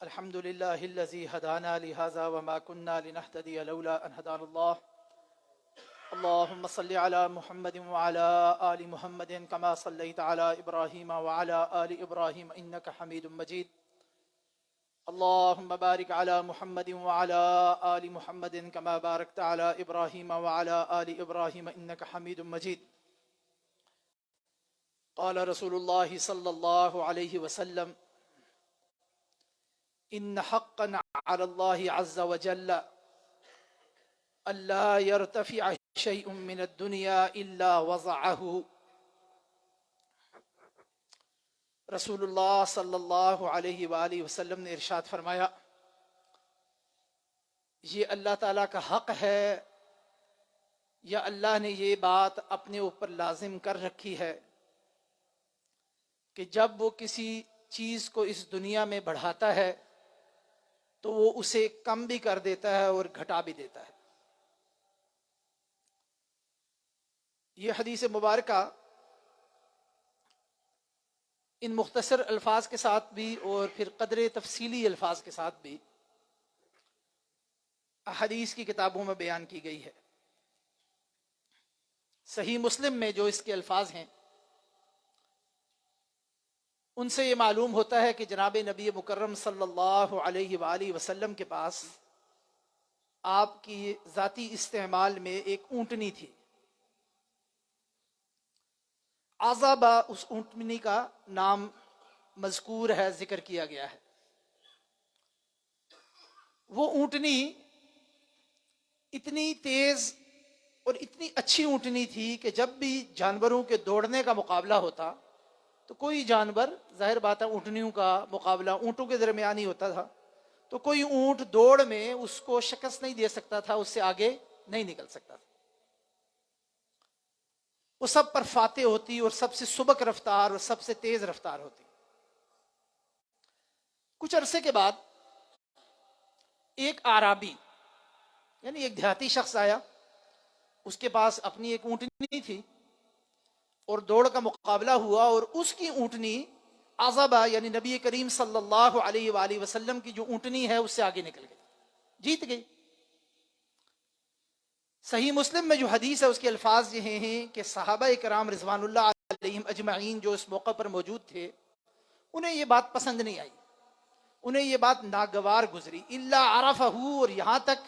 الحمد لله الذي هدانا لهذا وما كنا لنهتدي لولا أن هدانا الله. اللهم صل على محمد وعلى آل محمد كما صليت على إبراهيم وعلى آل إبراهيم إنك حميد مجيد. اللهم بارك على محمد وعلى آل محمد كما باركت على إبراهيم وعلى آل إبراهيم إنك حميد مجيد. قال رسول الله صلى الله عليه وسلم: إن حقا على الله عز وجل ألا يرتفع شيء من الدنيا إلا وضعه. رسول اللہ صلی اللہ علیہ وآلہ وسلم نے ارشاد فرمایا، یہ اللہ تعالیٰ کا حق ہے یا اللہ نے یہ بات اپنے اوپر لازم کر رکھی ہے کہ جب وہ کسی چیز کو اس دنیا میں بڑھاتا ہے تو وہ اسے کم بھی کر دیتا ہے اور گھٹا بھی دیتا ہے۔ یہ حدیث مبارکہ ان مختصر الفاظ کے ساتھ بھی اور پھر قدر تفصیلی الفاظ کے ساتھ بھی احادیث کی کتابوں میں بیان کی گئی ہے۔ صحیح مسلم میں جو اس کے الفاظ ہیں ان سے یہ معلوم ہوتا ہے کہ جناب نبی مکرم صلی اللہ علیہ وآلہ وسلم کے پاس آپ کی ذاتی استعمال میں ایک اونٹنی تھی۔ عذابہ اس اونٹنی کا نام مذکور ہے، ذکر کیا گیا ہے۔ وہ اونٹنی اتنی تیز اور اتنی اچھی اونٹنی تھی کہ جب بھی جانوروں کے دوڑنے کا مقابلہ ہوتا تو کوئی جانور، ظاہر بات ہے اونٹنیوں کا مقابلہ اونٹوں کے درمیان ہی ہوتا تھا، تو کوئی اونٹ دوڑ میں اس کو شکست نہیں دے سکتا تھا، اس سے آگے نہیں نکل سکتا تھا۔ وہ سب پر فاتح ہوتی اور سب سے سبک رفتار اور سب سے تیز رفتار ہوتی۔ کچھ عرصے کے بعد ایک اعرابی یعنی ایک دیہاتی شخص آیا، اس کے پاس اپنی ایک اونٹنی تھی اور دوڑ کا مقابلہ ہوا اور اس کی اونٹنی عذبہ یعنی نبی کریم صلی اللہ علیہ وآلہ وسلم کی جو اونٹنی ہے اس سے آگے نکل گئی، جیت گئی۔ صحیح مسلم میں جو حدیث ہے اس کے الفاظ یہ ہیں کہ صحابہ کرام رضوان اللہ علیہم اجمعین جو اس موقع پر موجود تھے انہیں یہ بات پسند نہیں آئی، انہیں یہ بات ناگوار گزری، الا عرفہ، اور یہاں تک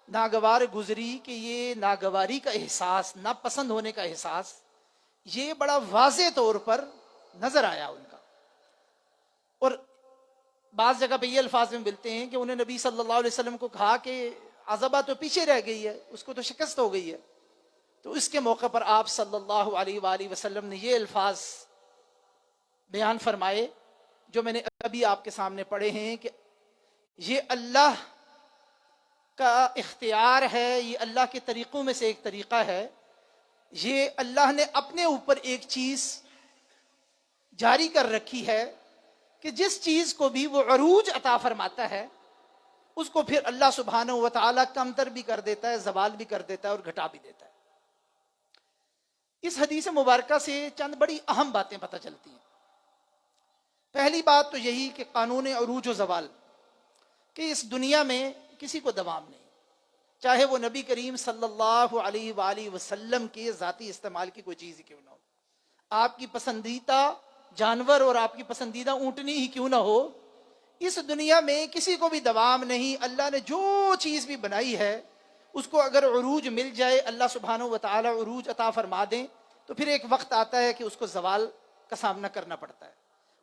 ناگوار گزری کہ یہ ناگواری کا احساس، ناپسند ہونے کا احساس یہ بڑا واضح طور پر نظر آیا ان کا۔ اور بعض جگہ پہ یہ الفاظ میں ملتے ہیں کہ انہیں نبی صلی اللہ علیہ وسلم کو کہا کہ عذبہ تو پیچھے رہ گئی ہے، اس کو تو شکست ہو گئی ہے۔ تو اس کے موقع پر آپ صلی اللہ علیہ وآلہ وسلم نے یہ الفاظ بیان فرمائے جو میں نے ابھی آپ کے سامنے پڑھے ہیں کہ یہ اللہ کا اختیار ہے، یہ اللہ کے طریقوں میں سے ایک طریقہ ہے، یہ اللہ نے اپنے اوپر ایک چیز جاری کر رکھی ہے کہ جس چیز کو بھی وہ عروج عطا فرماتا ہے اس کو پھر اللہ سبحانہ و تعالیٰ کمتر بھی کر دیتا ہے، زوال بھی کر دیتا ہے اور گھٹا بھی دیتا ہے۔ اس حدیث مبارکہ سے چند بڑی اہم باتیں پتہ چلتی ہیں۔ پہلی بات تو یہی کہ قانون عروج و زوال، کہ اس دنیا میں کسی کو دوام نہیں، چاہے وہ نبی کریم صلی اللہ علیہ وآلہ وسلم کے ذاتی استعمال کی کوئی چیز ہی کیوں نہ ہو، آپ کی پسندیدہ جانور اور آپ کی پسندیدہ اونٹنی ہی کیوں نہ ہو، اس دنیا میں کسی کو بھی دوام نہیں۔ اللہ نے جو چیز بھی بنائی ہے اس کو اگر عروج مل جائے، اللہ سبحانہ و تعالی عروج عطا فرما دیں تو پھر ایک وقت آتا ہے کہ اس کو زوال کا سامنا کرنا پڑتا ہے۔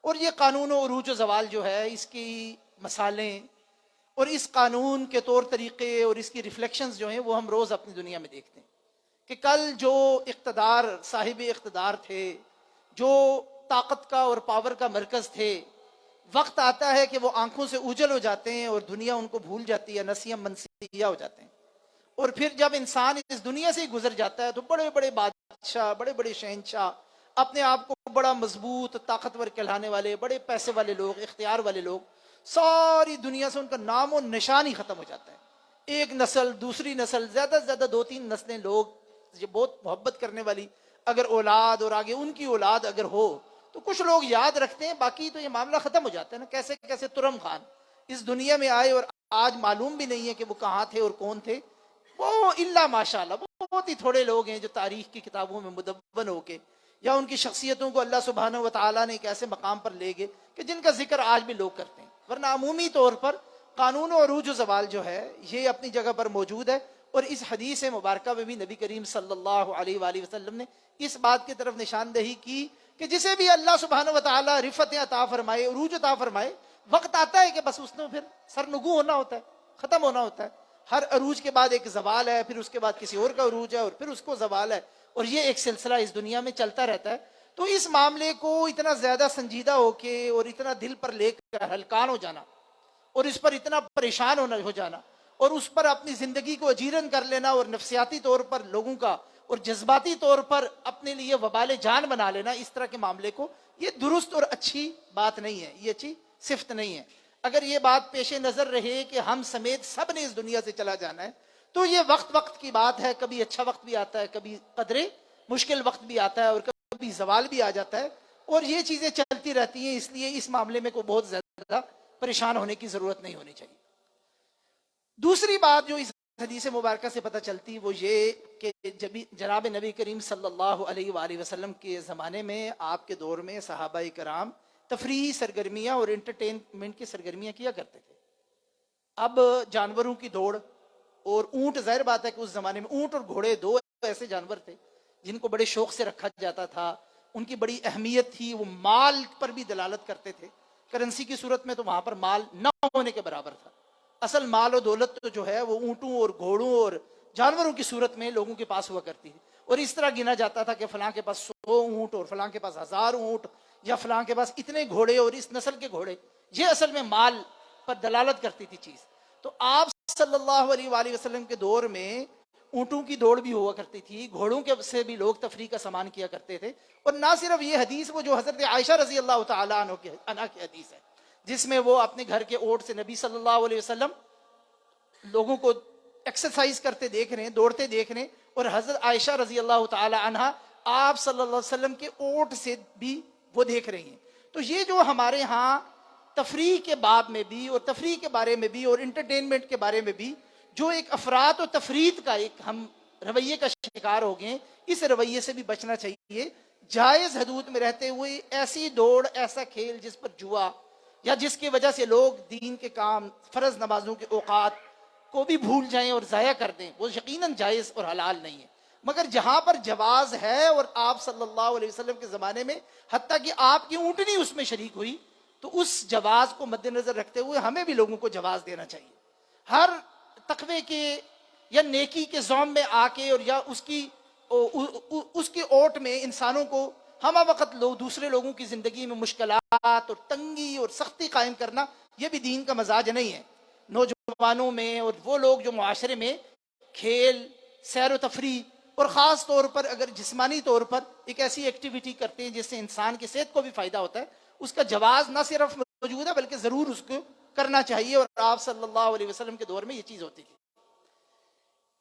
اور یہ قانون و عروج و زوال جو ہے، اس کی مثالیں اور اس قانون کے طور طریقے اور اس کی ریفلیکشنز جو ہیں وہ ہم روز اپنی دنیا میں دیکھتے ہیں کہ کل جو اقتدار، صاحب اقتدار تھے، جو طاقت کا اور پاور کا مرکز تھے، وقت آتا ہے کہ وہ آنکھوں سے اوجھل ہو جاتے ہیں اور دنیا ان کو بھول جاتی ہے، نسیاں منسیہ ہو جاتے ہیں۔ اور پھر جب انسان اس دنیا سے گزر جاتا ہے تو بڑے بڑے بادشاہ، بڑے بڑے شہنشاہ، اپنے آپ کو بڑا مضبوط، طاقتور کہلانے والے، بڑے پیسے والے لوگ، اختیار والے لوگ، ساری دنیا سے ان کا نام و نشان ہی ختم ہو جاتا ہے۔ ایک نسل دوسری نسل، زیادہ سے زیادہ 2-3 نسلیں لوگ یہ بہت محبت کرنے والی اگر اولاد اور آگے ان کی اولاد اگر ہو تو کچھ لوگ یاد رکھتے ہیں، باقی تو یہ معاملہ ختم ہو جاتا ہے نا۔ کیسے کیسے ترم خان اس دنیا میں آئے اور آج معلوم بھی نہیں ہے کہ وہ کہاں تھے اور کون تھے. وہ الا ماشاءاللہ وہ بہت ہی تھوڑے لوگ ہیں جو تاریخ کی کتابوں میں مدون ہو کے یا ان کی شخصیتوں کو اللہ سبحانہ و تعالیٰ نے ایک ایسے مقام پر لے گئے کہ جن کا ذکر آج بھی لوگ کرتے ہیں. ورنہ عمومی طور پر قانون و عروج و زوال جو ہے یہ اپنی جگہ پر موجود ہے. اور اس حدیث مبارکہ میں بھی نبی کریم صلی اللہ علیہ وآلہ وسلم نے اس بات کی طرف نشاندہی کی کہ جسے بھی اللہ سبحانہ و تعالیٰ رفعت عطا فرمائے، عروج عطا فرمائے، وقت آتا ہے کہ بس اس نے پھر سرنگو ہونا ہوتا ہے، ختم ہونا ہوتا ہے. ہر عروج کے بعد ایک زوال ہے، پھر اس کے بعد کسی اور کا عروج ہے، اور پھر اس کو زوال ہے، اور یہ ایک سلسلہ اس دنیا میں چلتا رہتا ہے. تو اس معاملے کو اتنا زیادہ سنجیدہ ہو کے اور اتنا دل پر لے کر ہلکان ہو جانا اور اس پر اتنا پریشان ہو جانا اور اس پر اپنی زندگی کو اجیرن کر لینا اور نفسیاتی طور پر لوگوں کا اور جذباتی طور پر اپنے لیے وبال جان بنا لینا، اس طرح کے معاملے کو، یہ درست اور اچھی بات نہیں ہے، یہ اچھی صفت نہیں ہے. اگر یہ بات پیش نظر رہے کہ ہم سمیت سب نے اس دنیا سے چلا جانا ہے تو یہ وقت کی بات ہے. کبھی اچھا وقت بھی آتا ہے، کبھی قدرے مشکل وقت بھی آتا ہے، اور کبھی زوال بھی آ جاتا ہے، اور یہ چیزیں چلتی رہتی ہیں. اس لیے اس معاملے میں کوئی بہت زیادہ پریشان ہونے کی ضرورت نہیں ہونی چاہیے. دوسری بات جو اس حدیث مبارکہ سے پتہ چلتی وہ یہ کہ جناب نبی کریم صلی اللہ علیہ وآلہ وسلم کے زمانے میں، آپ کے دور میں صحابہ کرام تفریحی سرگرمیاں اور انٹرٹینمنٹ کی سرگرمیاں کیا کرتے تھے. اب جانوروں کی دوڑ اور اونٹ، ظاہر بات ہے کہ اس زمانے میں اونٹ اور گھوڑے دو ایسے جانور تھے جن کو بڑے شوق سے رکھا جاتا تھا. ان کی بڑی اہمیت تھی، وہ مال پر بھی دلالت کرتے تھے. کرنسی کی صورت میں تو وہاں پر مال نہ ہونے کے برابر تھا. اصل مال و دولت تو جو ہے وہ اونٹوں اور گھوڑوں اور جانوروں کی صورت میں لوگوں کے پاس ہوا کرتی تھی. اور اس طرح گنا جاتا تھا کہ فلاں کے پاس 100 اونٹ اور فلاں کے پاس 1000 اونٹ یا فلاں کے پاس اتنے گھوڑے اور اس نسل کے گھوڑے. یہ اصل میں مال پر دلالت کرتی تھی چیز. تو آپ صلی اللہ علیہ وآلہ وسلم کے دور میں اونٹوں کی دوڑ بھی ہوا کرتی تھی، گھوڑوں کے سے بھی لوگ تفریح کا سامان کیا کرتے تھے. اور نہ صرف یہ حدیث، وہ جو حضرت عائشہ رضی اللہ تعالیٰ عنہ کی حدیث ہے جس میں وہ اپنے گھر کے اوٹ سے نبی صلی اللہ علیہ وسلم لوگوں کو ایکسرسائز کرتے دیکھ رہے ہیں، دوڑتے دیکھ رہے ہیں، اور حضرت عائشہ رضی اللہ تعالی عنہ آپ صلی اللہ علیہ وسلم کے اوٹ سے بھی وہ دیکھ رہی ہیں. تو یہ جو ہمارے ہاں تفریح کے باب میں بھی اور تفریح کے بارے میں بھی اور انٹرٹینمنٹ کے بارے میں بھی جو ایک افراط و تفرید کا ایک ہم رویے کا شکار ہو گئے، اس رویے سے بھی بچنا چاہیے. جائز حدود میں رہتے ہوئے ایسی دوڑ، ایسا کھیل جس پر جوا یا جس کی وجہ سے لوگ دین کے کام، فرض نمازوں کے اوقات کو بھی بھول جائیں اور ضائع کر دیں، وہ یقیناً جائز اور حلال نہیں ہے. مگر جہاں پر جواز ہے، اور آپ صلی اللہ علیہ وسلم کے زمانے میں حتیٰ کہ آپ کی اونٹنی اس میں شریک ہوئی، تو اس جواز کو مد نظر رکھتے ہوئے ہمیں بھی لوگوں کو جواز دینا چاہیے. ہر تقوی کے یا نیکی کے زوم میں آ کے اور یا اس کی اوٹ میں انسانوں کو ہمہ وقت دوسرے لوگوں کی زندگی میں مشکلات اور تنگی اور سختی قائم کرنا، یہ بھی دین کا مزاج نہیں ہے. نوجوانوں میں اور وہ لوگ جو معاشرے میں کھیل، سیر و تفریح اور خاص طور پر اگر جسمانی طور پر ایک ایسی ایکٹیویٹی کرتے ہیں جس سے انسان کی صحت کو بھی فائدہ ہوتا ہے، اس کا جواز نہ صرف موجود ہے بلکہ ضرور اس کو کرنا چاہیے. اور آپ صلی اللہ علیہ وسلم کے دور میں یہ چیز ہوتی تھی.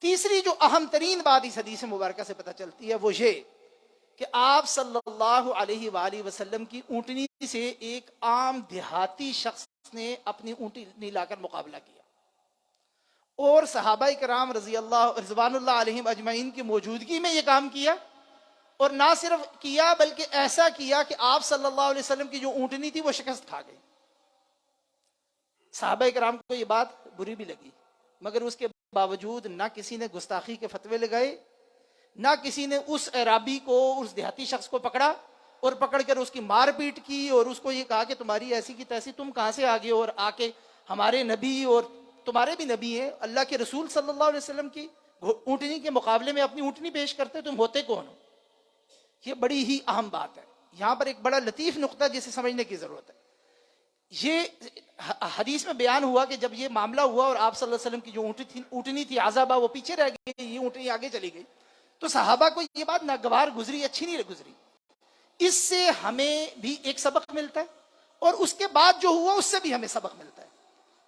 تیسری جو اہم ترین بات اس حدیث مبارکہ سے پتہ چلتی ہے وہ یہ کہ آپ صلی اللہ علیہ وآلہ وسلم کی اونٹنی سے ایک عام دیہاتی شخص نے اپنی اونٹنی لا کر مقابلہ کیا، اور صحابہ کرام رضوان اللہ علیہم اجمعین کی موجودگی میں یہ کام کیا. اور نہ صرف کیا بلکہ ایسا کیا کہ آپ صلی اللہ علیہ وسلم کی جو اونٹنی تھی وہ شکست کھا گئی. صحابہ کرام کو یہ بات بری بھی لگی، مگر اس کے باوجود نہ کسی نے گستاخی کے فتوے لگائے، نہ کسی نے اس اعرابی کو، اس دیہاتی شخص کو پکڑا اور پکڑ کر اس کی مار پیٹ کی اور اس کو یہ کہا کہ تمہاری ایسی کی تیسی، تم کہاں سے آگے اور آ کے ہمارے نبی اور تمہارے بھی نبی ہیں، اللہ کے رسول صلی اللہ علیہ وسلم کی اونٹنی کے مقابلے میں اپنی اونٹنی پیش کرتے، تم ہوتے کون ہو؟ یہ بڑی ہی اہم بات ہے. یہاں پر ایک بڑا لطیف نقطہ جسے سمجھنے کی ضرورت ہے. یہ حدیث میں بیان ہوا کہ جب یہ معاملہ ہوا اور آپ صلی اللہ علیہ وسلم کی جو اونٹنی تھی عذابہ وہ پیچھے رہ گئی، یہ اونٹنی آگے چلی گئی، تو صحابہ کو یہ بات ناگوار گزری، اچھی نہیں گزری. اس سے ہمیں بھی ایک سبق ملتا ہے اور اس کے بعد جو ہوا اس سے بھی ہمیں سبق ملتا ہے.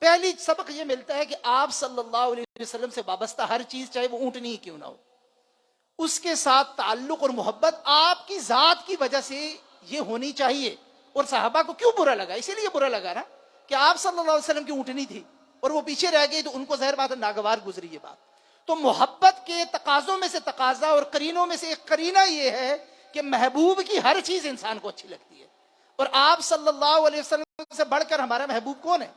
پہلی سبق یہ ملتا ہے کہ آپ صلی اللہ علیہ وسلم سے وابستہ ہر چیز، چاہے وہ اونٹنی ہی کیوں نہ ہو، اس کے ساتھ تعلق اور محبت آپ کی ذات کی وجہ سے یہ ہونی چاہیے. اور صحابہ کو کیوں برا لگا؟ اسی لیے برا لگا نا کہ آپ صلی اللہ علیہ وسلم کی اونٹنی تھی اور وہ پیچھے رہ گئی تو ان کو ظاہر بات ہے ناگوار گزری یہ بات. تو محبت کے تقاضوں میں سے تقاضا اور قرینوں میں سے ایک قرینہ یہ ہے کہ محبوب کی ہر چیز انسان کو اچھی لگتی ہے. اور آپ صلی اللہ علیہ وسلم سے بڑھ کر ہمارا محبوب کون ہے؟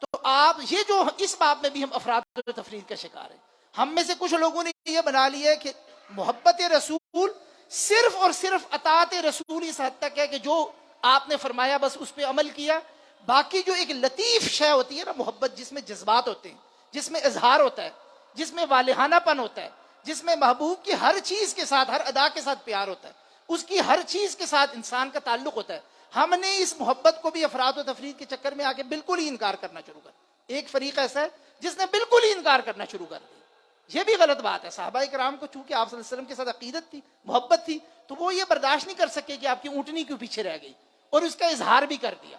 تو آپ یہ جو اس باب میں بھی ہم افراد و تفریح کا شکار ہیں. ہم میں سے کچھ لوگوں نے یہ بنا لیا ہے کہ محبت رسول صرف اور صرف اطاعت رسول اس حد تک ہے کہ جو آپ نے فرمایا بس اس پہ عمل کیا. باقی جو ایک لطیف شے ہوتی ہے نا محبت، جس میں جذبات ہوتے ہیں، جس میں اظہار ہوتا ہے، جس میں والہانہ پن ہوتا ہے، جس میں محبوب کی ہر چیز کے ساتھ، ہر ادا کے ساتھ پیار ہوتا ہے، اس کی ہر چیز کے ساتھ انسان کا تعلق ہوتا ہے، ہم نے اس محبت کو بھی افراد و تفرید کے چکر میں آ کے بالکل ہی انکار کرنا شروع کر. ایک فریق ایسا ہے جس نے بالکل ہی انکار کرنا شروع کر دیا. یہ بھی غلط بات ہے. صحابہ کرام کو چونکہ آپ صلی اللہ علیہ وسلم کے ساتھ عقیدت تھی، محبت تھی، تو وہ یہ برداشت نہیں کر سکے کہ آپ کی اونٹنی کیوں پیچھے رہ گئی، اور اس کا اظہار بھی کر دیا.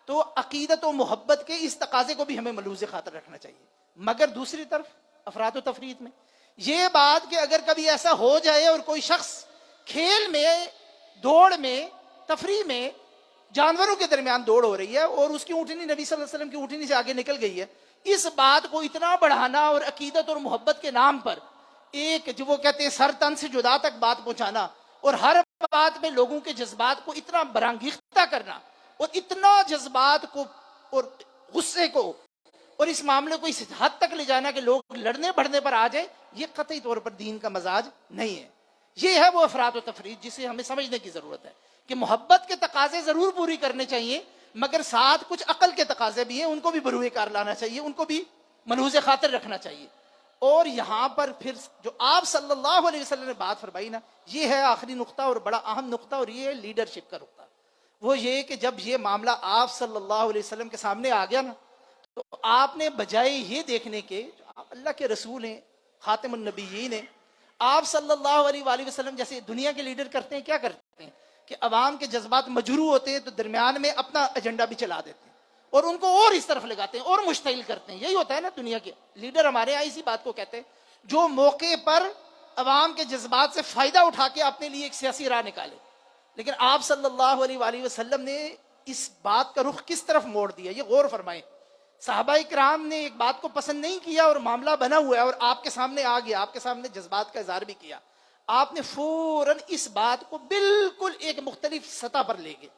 تو عقیدت و محبت کے اس تقاضے کو بھی ہمیں ملحوظ خاطر رکھنا چاہیے. مگر دوسری طرف افراد و تفرید میں یہ بات کہ اگر کبھی ایسا ہو جائے اور کوئی شخص کھیل میں، دوڑ میں، تفریح میں، جانوروں کے درمیان دوڑ ہو رہی ہے اور اس کی اونٹنی نبی صلی اللہ علیہ وسلم کی اونٹنی سے آگے نکل گئی ہے، اس بات کو اتنا بڑھانا اور عقیدت اور محبت کے نام پر ایک جو وہ کہتے ہیں سر تن سے جدا تک بات پہنچانا، اور ہر بات میں لوگوں کے جذبات کو اتنا برانگیختہ کرنا، اور اتنا جذبات کو اور غصے کو اور اس معاملے کو اس حد تک لے جانا کہ لوگ لڑنے بڑھنے پر آ جائے، یہ قطعی طور پر دین کا مزاج نہیں ہے. یہ ہے وہ افراد و تفرید جسے ہمیں سمجھنے کی ضرورت ہے کہ محبت کے تقاضے ضرور پوری کرنے چاہیے، مگر ساتھ کچھ عقل کے تقاضے بھی ہیں، ان کو بھی بروئے کار لانا چاہیے، ان کو بھی ملحوظ خاطر رکھنا چاہیے. اور یہاں پر پھر جو آپ صلی اللہ علیہ وسلم نے بات فرمائی نا، یہ ہے آخری نقطہ اور بڑا اہم نقطہ، اور یہ ہے لیڈرشپ کا نقطہ. وہ یہ کہ جب یہ معاملہ آپ صلی اللہ علیہ وسلم کے سامنے آ گیا نا، تو آپ نے بجائے یہ دیکھنے کے آپ اللہ کے رسول ہیں، خاتم النبیین ہیں، آپ صلی اللہ علیہ وآلہ وسلم جیسے دنیا کے لیڈر کرتے ہیں، کیا کرتے ہیں کہ عوام کے جذبات مجروح ہوتے ہیں تو درمیان میں اپنا ایجنڈا بھی چلا دیتے ہیں اور ان کو اور اس طرف لگاتے ہیں اور مشتعل کرتے ہیں. یہی ہوتا ہے نا دنیا کے لیڈر ہمارے یہاں اسی بات کو کہتے ہیں، جو موقع پر عوام کے جذبات سے فائدہ اٹھا کے اپنے لیے ایک سیاسی راہ نکالے. لیکن آپ صلی اللہ علیہ وآلہ وسلم نے اس بات کا رخ کس طرف موڑ دیا، یہ غور فرمائیں. صحابہ کرام نے ایک بات کو پسند نہیں کیا اور معاملہ بنا ہوا ہے اور آپ کے سامنے آ گیا، آپ کے سامنے جذبات کا اظہار بھی کیا، آپ نے فوراً اس بات کو بالکل ایک مختلف سطح پر لے گئے.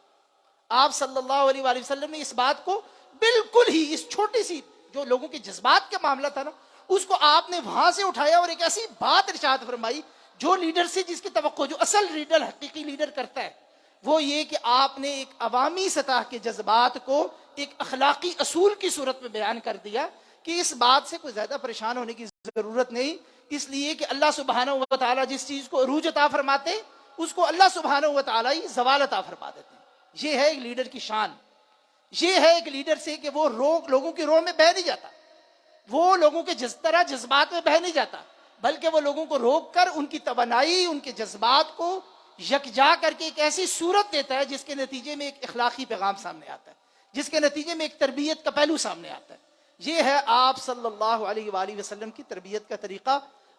آپ صلی اللہ علیہ وآلہ وسلم نے اس بات کو بالکل ہی اس چھوٹی سی جو لوگوں کے جذبات کا معاملہ تھا نا، اس کو آپ نے وہاں سے اٹھایا اور ایک ایسی بات ارشاد فرمائی جو لیڈر سے جس کی توقع، جو اصل لیڈر، حقیقی لیڈر کرتا ہے، وہ یہ کہ آپ نے ایک عوامی سطح کے جذبات کو ایک اخلاقی اصول کی صورت میں بیان کر دیا کہ اس بات سے کوئی زیادہ پریشان ہونے کی ضرورت نہیں، اس لیے کہ اللہ سبحانہ و تعالیٰ جس چیز کو عروج عطا فرماتے ہیں اس کو اللہ سبحانہ و تعالیٰ ہی زوال عطا فرما دیتے ہیں. یہ ہے ایک لیڈر کی شان. یہ ہے ایک لیڈر سے کہ وہ لوگوں کی روح میں بہہ نہیں جاتا، وہ لوگوں کے طرح جذبات میں بہہ نہیں جاتا، بلکہ وہ لوگوں کو روک کر ان کی توانائی، ان کے جذبات کو یکجا کر کے ایک ایسی صورت دیتا ہے جس کے نتیجے میں ایک اخلاقی پیغام سامنے آتا ہے، جس کے نتیجے میں ایک تربیت کا پہلو سامنے آتا ہے. یہ ہے آپ صلی اللہ علیہ وآلہ وسلم کی تربیت کا طریقہ،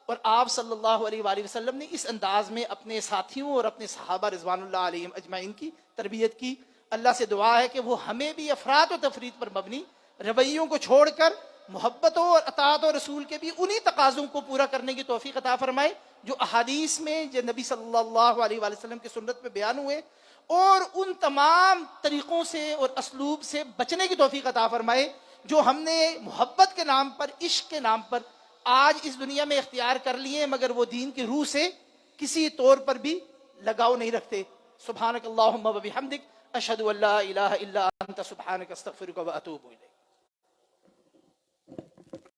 اور آپ صلی اللہ علیہ وآلہ وسلم نے اس انداز میں اپنے ساتھیوں اور اپنے صحابہ رضوان اللہ علیہم اجمعین کی تربیت کی. اللہ سے دعا ہے کہ وہ ہمیں بھی افراد و تفرید پر مبنی رویوں کو چھوڑ کر محبتوں اور اطاعت و رسول کے بھی انہی تقاضوں کو پورا کرنے کی توفیق عطا فرمائے جو احادیث میں، جو نبی صلی اللہ علیہ وآلہ وسلم کی سنت میں بیان ہوئے، اور ان تمام طریقوں سے اور اسلوب سے بچنے کی توفیق عطا فرمائے جو ہم نے محبت کے نام پر، عشق کے نام پر آج اس دنیا میں اختیار کر لیے، مگر وہ دین کی روح سے کسی طور پر بھی لگاؤ نہیں رکھتے. سبحانک اللہم و بحمدک، اشہد ان لا الہ الا انت، سبحانک استغفرک و اتوب الیک.